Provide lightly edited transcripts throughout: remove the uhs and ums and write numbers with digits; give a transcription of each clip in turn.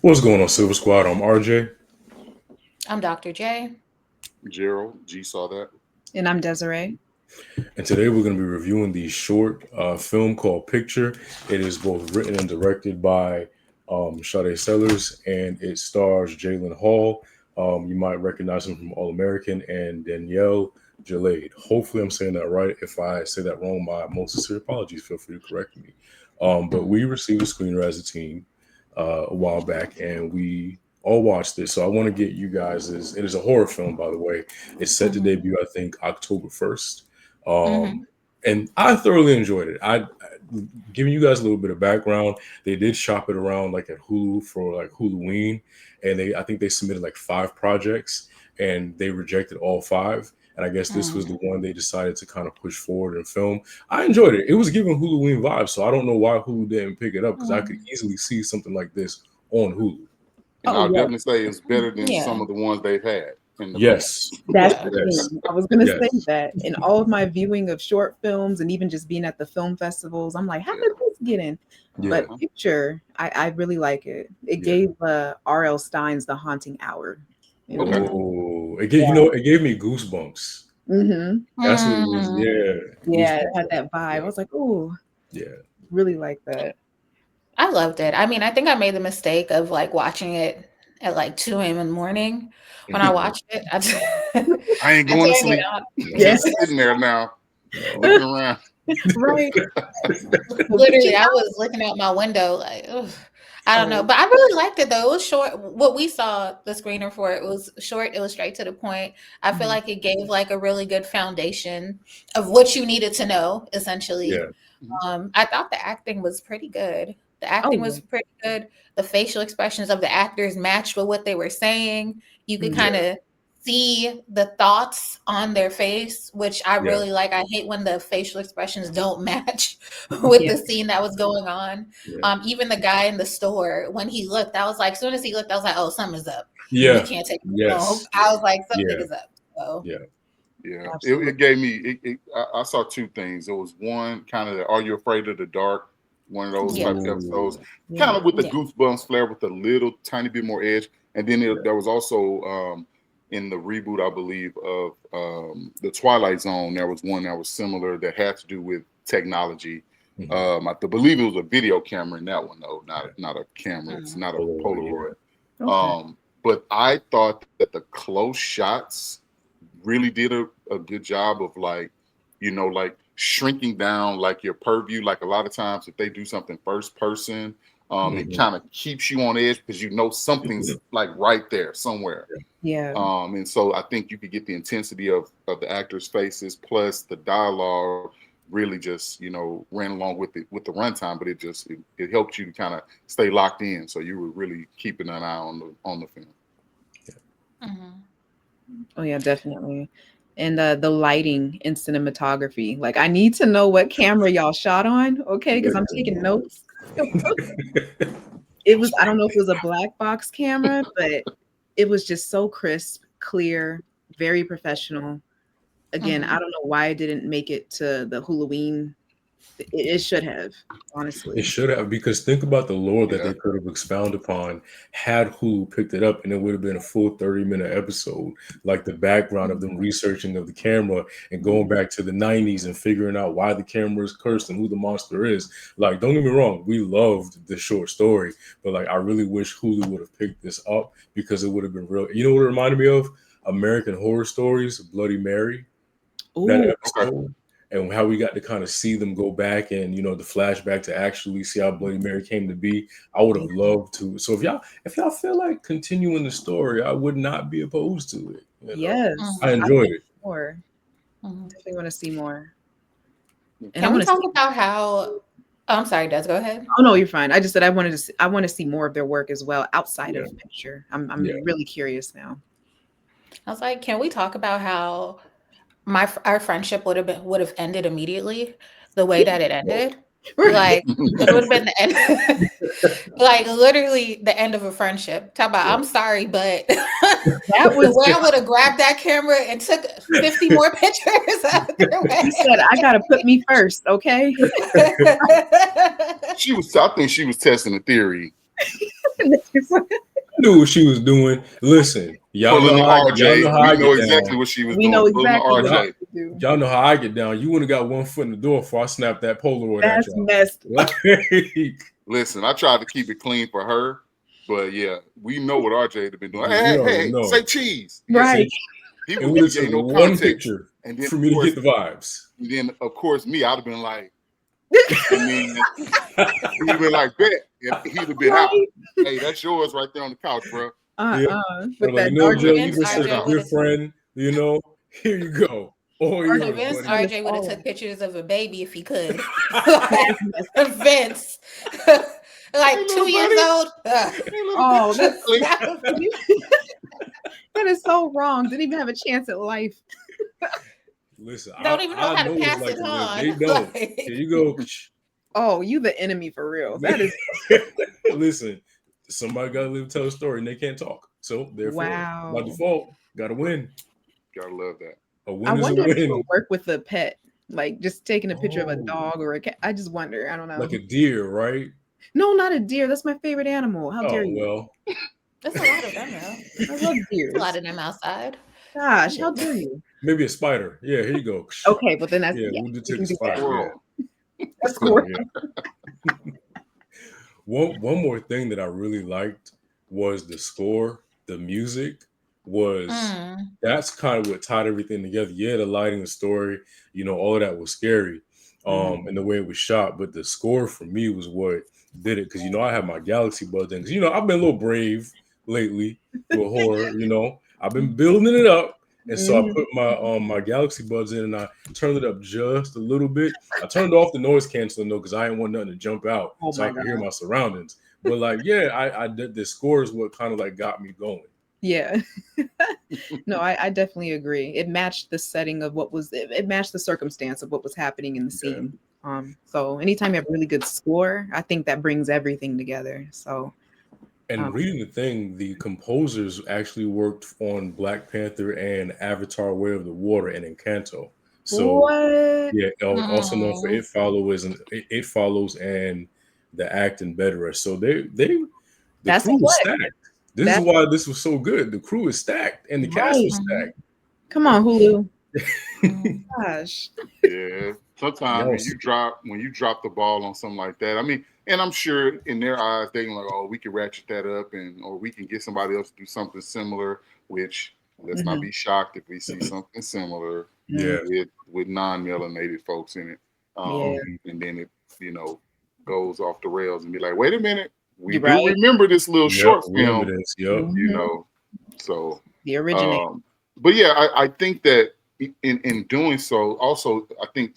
What's going on, Silver Squad? I'm RJ, I'm Dr. J. Gerald G saw that. And I'm Desiree. and today we're going to be reviewing the short film called Picture. It is both written and directed by Sade Sellers, and it stars Jalen Hall. You might recognize him from All American and Danielle Jaleid. Hopefully, I'm saying that right. If I say that wrong, my most sincere apologies. Feel free to correct me. But we received a screener as a team a while back, and we all watched it. So I want to get you guys. It is a horror film, by the way. It's set to Mm-hmm. debut, I think, October 1st. Um, Mm-hmm. and I thoroughly enjoyed it. Giving you guys a little bit of background. They did shop it around like at Hulu for like Huluween, and I think they submitted like 5 projects, and they rejected all 5. And I guess this was the one they decided to kind of push forward and film. I enjoyed it. It was giving Huluween vibes, so I don't know why Hulu didn't pick it up because I could easily see something like this on Hulu. And Oh, I'll yeah. definitely say it's better than Yeah. some of the ones they've had in the Yes, That's Yeah. the yes, thing. I was going to yes, say that in all of my viewing of short films and even just being at the film festivals, I'm like, how did this get in? yeah, But Picture, I really like it. It yeah. gave R.L. Stein's The Haunting Hour. It was, Okay. Oh, yeah. it gave me goosebumps. Mm-hmm. That's what it was. Mm. Yeah, Yeah, it had goosebumps. that vibe. I Yeah, was like, oh, yeah, really like that. I loved it. I mean, I think I made the mistake of like watching it at like 2 a.m. in the morning. When I Mhm. watched it, I I ain't I going to turned it sleep. on. Yeah, Just sitting there now, no. looking around. right. Well, Literally, I was looking out my window like, ugh. I don't know, Oh, but I really liked it though. It was short. What we saw the screener for it was short. It was straight to the point. I feel mhm. like it gave like a really good foundation of what you needed to know, essentially. Yeah, I thought the acting was pretty good. The Oh, acting yeah. was pretty good. The facial expressions of the actors matched with what they were saying. You could Mhm. kind yeah, of see the thoughts on their face, which I yeah, really like. I hate when the facial expressions don't match with Yeah. the scene that was going on. yeah, Even the guy in the store, when he looked, I was like, as soon as he looked, I was like, oh, something's up. We yeah. can't take him home. Yes, I was like, something yeah, is up. So, yeah, Yeah, it Absolutely. gave me. I saw 2 things. It was one kind of Are You Afraid of the Dark? One of those yeah, type episodes, Ooh, kind Yeah. of with the yeah. goosebumps flair, with a little tiny bit more edge. And then yeah, there was also in the reboot, I believe, of the Twilight Zone. There was one that was similar that had to do with technology. mhm, Believe it was a video camera in that one though, yeah. not a camera. It's Mm. not a Polaroid, yeah, Polaroid. Okay. But I thought that the close shots really did a good job of like, like shrinking down like your purview. Like a lot of times if they do something first person, it mhm, kind of keeps you on edge because something's like right there somewhere. yeah, Yeah. And so I think you could get the intensity of the actors' faces plus the dialogue really just, ran along with the runtime, but it helped you to kind of stay locked in. So you were really keeping an eye on the film. Mhm. Oh yeah, definitely. And the lighting and cinematography. Like I need to know what camera y'all shot on, okay? Because I'm taking listen. notes. It was, I don't know if it was a black box camera, but it was just so crisp, clear, very professional. Again, I Mhm. don't know why I didn't make it to the Halloween. It should have, It honestly. should have, because think about the lore that Yeah. they could have expounded upon had Hulu picked it up, and it would have been a full 30-minute episode. Like the background of them researching of the camera and going Mhm. back to the 90s and figuring out why the camera is cursed and who the monster is. Like, don't get me wrong, we loved the short story, but like, I really wish Hulu would have picked this up because it would have been real. You know what it reminded me of? American Horror Stories, Bloody Mary, that Ooh, Okay. episode, and how we got to kind of see them go back and the flashback to actually see how Bloody Mary came to be. I would yeah. have loved to. So if y'all feel like continuing the story, I would not be opposed to it. Yes. I Mhm. I enjoyed want it. more. Mhm. Definitely want to see more. And I Can we want to talk see. about how? Oh, I'm sorry, Des. Go ahead. Oh no, you're fine. I just said I wanted to. I want to see more of their work as well outside Yeah, of Picture. yeah, I'm really curious now. I was like, can we talk about how our friendship would have ended immediately the way that it well, ended? Right. Like it would have been the end, like literally the end of a friendship. Talk about yeah. I'm sorry, but That the was. way I would have grabbed that camera and took 50 more pictures of their He said, "I gotta put me first, okay?" way. I think she was testing the theory I knew what she was doing. Listen, Pulling the y'all know RJ. how We I know get exactly down. what she was We doing. know Pulling the exactly what RJ. to do. Y'all know how I get down. You wouldn't got one foot in the door before I snapped that Polaroid at That's y'all. messed. Like, Listen, I tried to keep it clean for her, but yeah, we know what RJ had been doing. we Hey, already hey, know. say cheese. Right. He It would would have give took no one context. picture And then for me to get the vibes. of course, me, I'd have been like, and then he'd have been like, bet. And he'd have been out. Right. Hey, that's yours right there on the couch, bro. Yeah. With Like, that you know, dark Joe, Let you've me been sit such a down. good friend. You know, here you go. All yours, Convince buddy. RJ would have took pictures of a baby if he could. That's Vince, like Hey, 2 little years buddy. old. Hey, little Oh, buddy. that is so wrong. Didn't even have a chance at life. Listen, Don't even know I how to know what it's pass like it to live. on. They don't. Like- Here you go. Oh, you the enemy for real. That is Listen, somebody got to live tell a story and they can't talk. So therefore, wow. by default, got to win. Gotta love that. A I win is a wonder if it win. would work with a pet, like just taking a picture of a Oh. dog or a cat. I just wonder. I don't know. Like a deer, right? No, not a deer. That's my favorite animal. How dare Oh you? well. There's a lot of them, though. I love deers. A lot of them outside. Gosh, how dare you? Maybe a spider. Yeah, here you go. Okay, but then that's Yeah, we'll just we take can a do that. spider. Squirrel. Yeah. That's Squirrel, cool. yeah. One more thing that I really liked was the score. The music was that's kind of what tied everything together. Yeah, the lighting, the story, you know, all of that was scary. And the way it was shot, but the score for me was what did it, because you know I have my Galaxy Buds in, because you know I've been a little brave lately with horror. You know, I've been building it up, and so I put my Galaxy Buds in and I turned it up just a little bit. I turned off the noise canceling though, because I didn't want nothing to jump out, Oh so I my could hear God. my surroundings. But like, yeah, I did. The score is what kind of like got me going. Yeah. No, I definitely agree. It matched the setting of what was it matched the circumstance of what was happening in the Yeah. scene. So anytime you have a really good score, I think that brings everything together. So And reading the thing, the composers actually worked on Black Panther and Avatar: Way of the Water and Encanto. So what? yeah, also known for It Follows and The Act and Bed Rest. So the That's crew was what. stacked. This is That's why this was so good. The crew is stacked and the cast right. was stacked. Come on, Hulu. Gosh. Yeah. Sometimes Y'all when see- you drop the ball on something like that, I mean, and I'm sure in their eyes they like, oh, we can ratchet that up, or we can get somebody else to do something similar. Which let's not be shocked if we see something similar Yeah. with non-melanated folks in it, Yeah. and then it goes off the rails and be like, wait a minute, we You're do right. remember this little short remember film, this. Yep. you know. So The originator. but yeah, I think that in doing so, also I think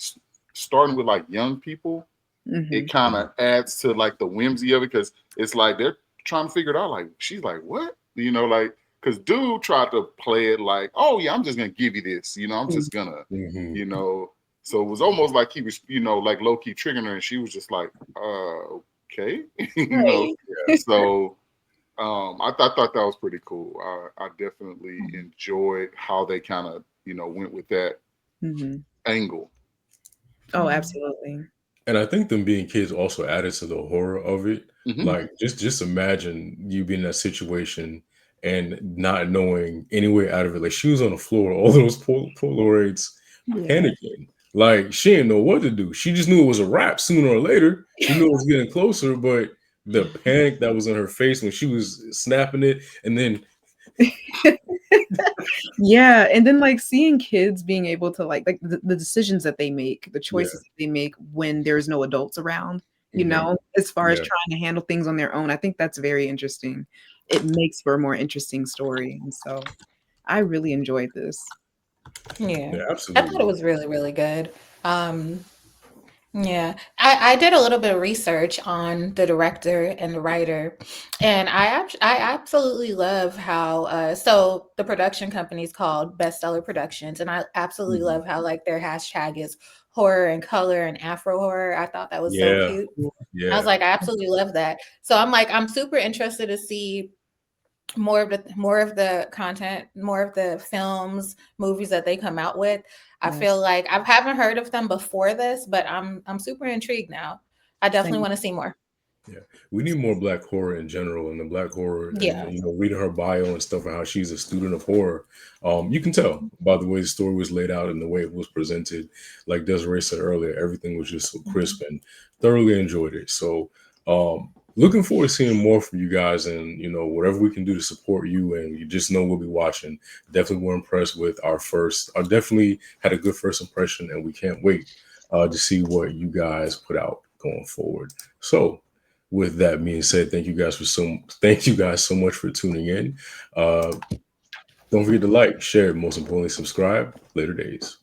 starting with like young people, it kind of adds to like the whimsy of it, because it's like they're trying to figure it out. Like she's like, what? You know, like because dude tried to play it like, oh yeah, I'm just gonna give you this. You know, I'm just gonna, Mhm. you know. So it was almost like he was, like low key triggering her, and she was just like, okay, you know. So I thought that was pretty cool. I definitely enjoyed how they kind of went with that angle. Oh, absolutely. And I think them being kids also added to the horror of it. Like just imagine you being in that situation and not knowing any way out of it. Like she was on the floor, all those Polaroids, panicking. Like she didn't know what to do. She just knew it was a wrap sooner or later. She knew it was getting closer, but the panic that was in her face when she was snapping it, and then Yeah, and then like seeing kids being able to like the decisions that they make, the choices that they make when there's no adults around, as far as trying to handle things on their own. I think that's very interesting. It makes for a more interesting story. And so I really enjoyed this. Yeah, I absolutely. thought it was really, really good. Yeah, I did a little bit of research on the director and the writer, and I absolutely love how so the production company is called Bestseller Productions, and I absolutely love how like their hashtag is horror and color and Afro horror. I thought that was so cute. I was like, I absolutely love that. So I'm super interested to see more of the content, more of the films, movies that they come out with. I feel like I haven't heard of them before this, but I'm super intrigued now. I definitely want to see more. Yeah, we need more black horror in general, and the black horror, and Yeah. reading her bio and stuff, and how she's a student of horror. You can tell by the way the story was laid out and the way it was presented. Like Desiree said earlier, everything was just so crisp, and thoroughly enjoyed it. So, looking forward to seeing more from you guys, and whatever we can do to support you. And you just know we'll be watching. Definitely were impressed with our first. I definitely had a good first impression, and we can't wait to see what you guys put out going forward. So, with that being said, thank you guys so much for tuning in. Don't forget to like, share, most importantly, subscribe. Later days.